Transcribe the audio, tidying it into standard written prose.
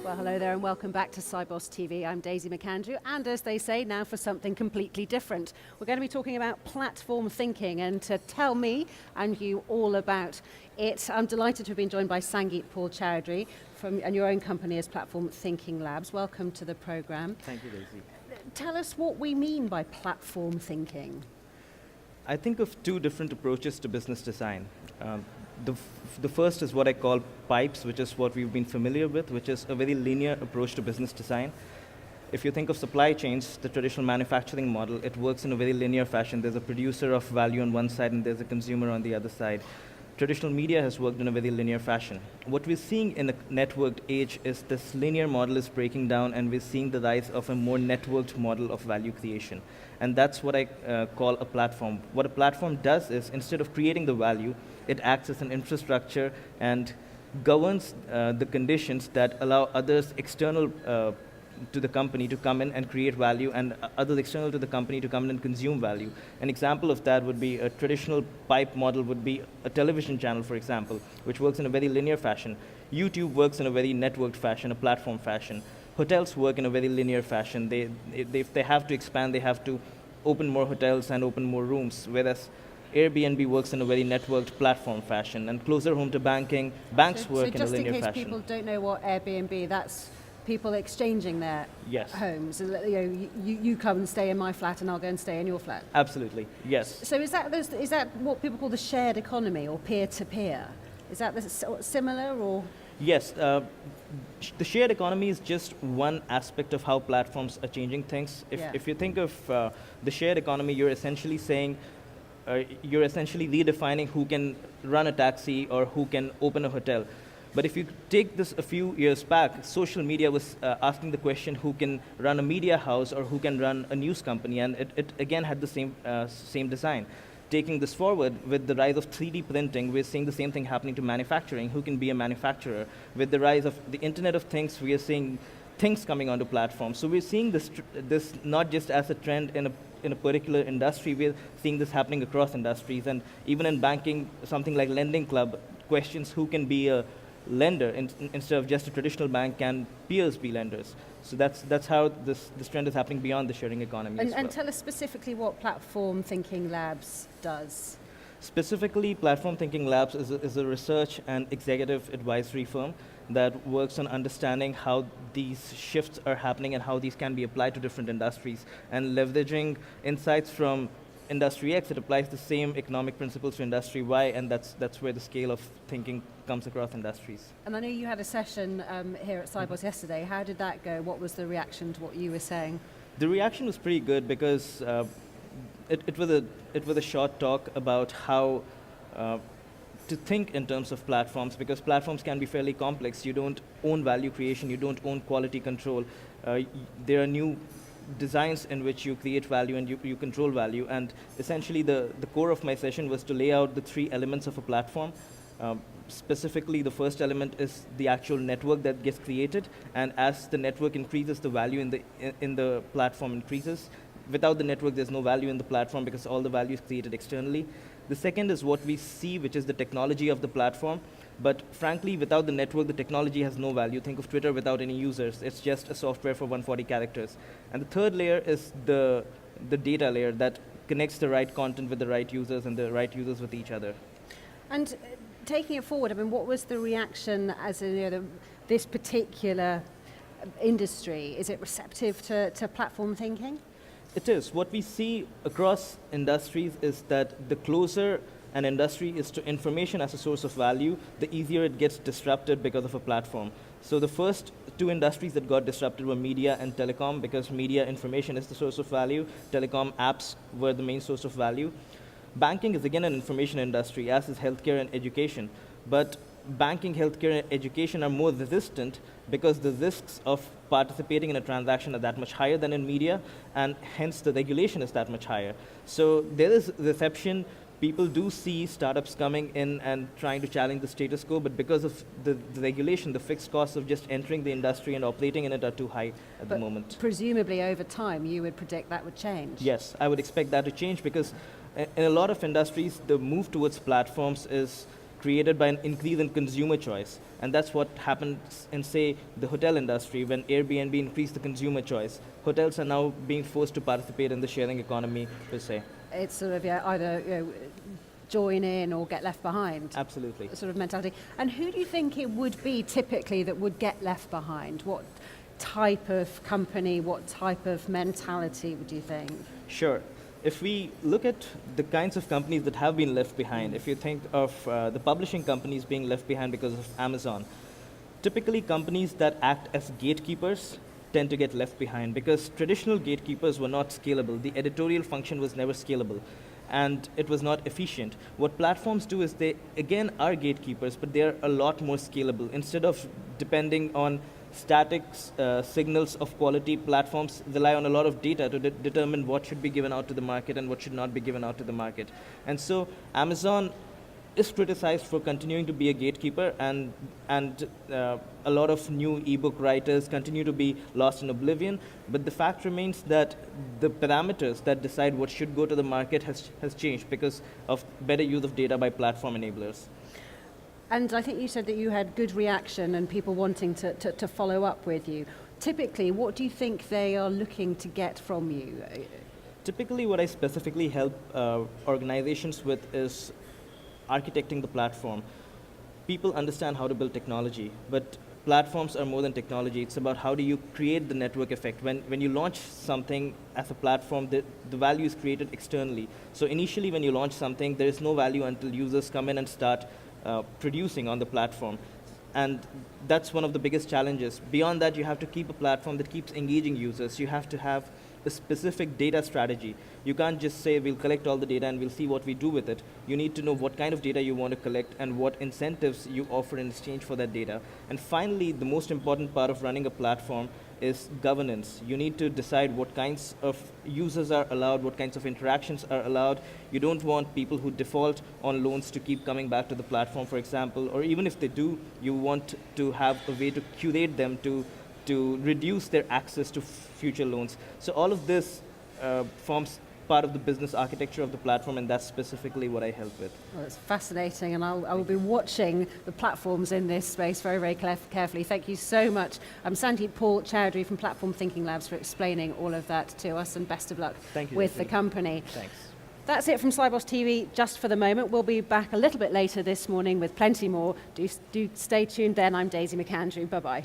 Well, hello there and welcome back to SIBOS TV. I'm Daisy McAndrew, and as they say, now for something completely different. We're going to be talking about platform thinking, and to tell me and you all about it, I'm delighted to have been joined by Sangeet Paul Choudary and your own company is Platform Thinking Labs. Welcome to the program. Thank you, Daisy. Tell us what we mean by platform thinking. I think of two different approaches to business design. The first is what I call pipes, which is what we've been familiar with, which is a very linear approach to business design. If you think of supply chains, the traditional manufacturing model, it works in a very linear fashion. There's a producer of value on one side and there's a consumer on the other side. Traditional media has worked in a very linear fashion. What we're seeing in a networked age is this linear model is breaking down, and we're seeing the rise of a more networked model of value creation. And that's what I call a platform. What a platform does is, instead of creating the value, it acts as an infrastructure and governs the conditions that allow others external to the company to come in and create value, and others external to the company to come in and consume value. An example of that would be a traditional pipe model would be a television channel, for example, which works in a very linear fashion. YouTube works in a very networked fashion, a platform fashion. Hotels work in a very linear fashion. If they have to expand, they have to open more hotels and open more rooms, whereas Airbnb works in a very networked platform fashion. And closer home to banking, banks work in a linear fashion. So just in case people don't know what Airbnb, that's people exchanging their homes. You come and stay in my flat and I'll go and stay in your flat. Absolutely, yes. So is that what people call the shared economy or peer-to-peer? Is that similar or? Yes, the shared economy is just one aspect of how platforms are changing things. If you think of the shared economy, you're essentially saying, you're essentially redefining who can run a taxi or who can open a hotel. But if you take this a few years back, social media was asking the question who can run a media house or who can run a news company, and it again had the same design. Taking this forward, with the rise of 3D printing, we're seeing the same thing happening to manufacturing. Who can be a manufacturer? With the rise of the Internet of Things, we are seeing things coming onto platforms. So we're seeing this not just as a trend in a particular industry, we're seeing this happening across industries. And even in banking, something like Lending Club questions who can be a lender instead of just a traditional bank. Can peers be lenders? So that's how this trend is happening beyond the sharing economy. And tell us specifically what Platform Thinking Labs does. Specifically, Platform Thinking Labs is a research and executive advisory firm that works on understanding how these shifts are happening and how these can be applied to different industries, and leveraging insights from Industry X, it applies the same economic principles to Industry Y, and that's where the scale of thinking comes across industries. And I know you had a session here at SIBOS yesterday. How did that go? What was the reaction to what you were saying? The reaction was pretty good because it was a short talk about how to think in terms of platforms, because platforms can be fairly complex. You don't own value creation, you don't own quality control. There are new designs in which you create value and you control value, and essentially the core of my session was to lay out the three elements of a platform. Specifically, the first element is the actual network that gets created, and as the network increases, the value in the platform increases. Without the network, there's no value in the platform because all the value is created externally. The second is what we see, which is the technology of the platform. But frankly, without the network, the technology has no value. Think of Twitter without any users. It's just a software for 140 characters. And the third layer is the data layer that connects the right content with the right users and the right users with each other. And taking it forward, I mean, what was the reaction as this particular industry? Is it receptive to platform thinking? It is. What we see across industries is that the closer an industry is to information as a source of value, the easier it gets disrupted because of a platform. So the first two industries that got disrupted were media and telecom, because media information is the source of value. Telecom apps were the main source of value. Banking is again an information industry, as is healthcare and education. But banking, healthcare, and education are more resistant because the risks of participating in a transaction are that much higher than in media, and hence the regulation is that much higher. So there is reception. People do see startups coming in and trying to challenge the status quo, but because of the regulation, the fixed costs of just entering the industry and operating in it are too high at the moment. Presumably over time, you would predict that would change. Yes, I would expect that to change, because in a lot of industries, the move towards platforms is created by an increase in consumer choice. And that's what happens in, say, the hotel industry. When Airbnb increased the consumer choice, hotels are now being forced to participate in the sharing economy, per se. It's sort of either join in or get left behind. Absolutely. Sort of mentality. And who do you think it would be typically that would get left behind? What type of company, what type of mentality would you think? Sure. If we look at the kinds of companies that have been left behind, if you think of the publishing companies being left behind because of Amazon, typically companies that act as gatekeepers tend to get left behind because traditional gatekeepers were not scalable. The editorial function was never scalable, and it was not efficient. What platforms do is they, again, are gatekeepers, but they're a lot more scalable. Instead of depending on static signals of quality, platforms rely on a lot of data to determine what should be given out to the market and what should not be given out to the market. And so Amazon is criticized for continuing to be a gatekeeper, and a lot of new ebook writers continue to be lost in oblivion. But the fact remains that the parameters that decide what should go to the market has changed because of better use of data by platform enablers. And I think you said that you had good reaction and people wanting to follow up with you. Typically, what do you think they are looking to get from you? Typically, what I specifically help organizations with is architecting the platform. People understand how to build technology, but platforms are more than technology. It's about how do you create the network effect. When you launch something as a platform, the value is created externally. So initially, when you launch something, there is no value until users come in and start producing on the platform. And that's one of the biggest challenges. Beyond that, you have to keep a platform that keeps engaging users. You have to have a specific data strategy. You can't just say, we'll collect all the data and we'll see what we do with it. You need to know what kind of data you want to collect and what incentives you offer in exchange for that data. And finally, the most important part of running a platform is governance. You need to decide what kinds of users are allowed, what kinds of interactions are allowed. You don't want people who default on loans to keep coming back to the platform, for example, or even if they do, you want to have a way to curate them to reduce their access to future loans. So all of this forms part of the business architecture of the platform, and that's specifically what I help with. Well, it's fascinating, and I will be watching the platforms in this space very, very carefully. Thank you so much, Sangeet Paul Choudary from Platform Thinking Labs, for explaining all of that to us, and best of luck with the company. Thanks. That's it from SIBOS TV just for the moment. We'll be back a little bit later this morning with plenty more. Do stay tuned then. I'm Daisy McAndrew. Bye-bye.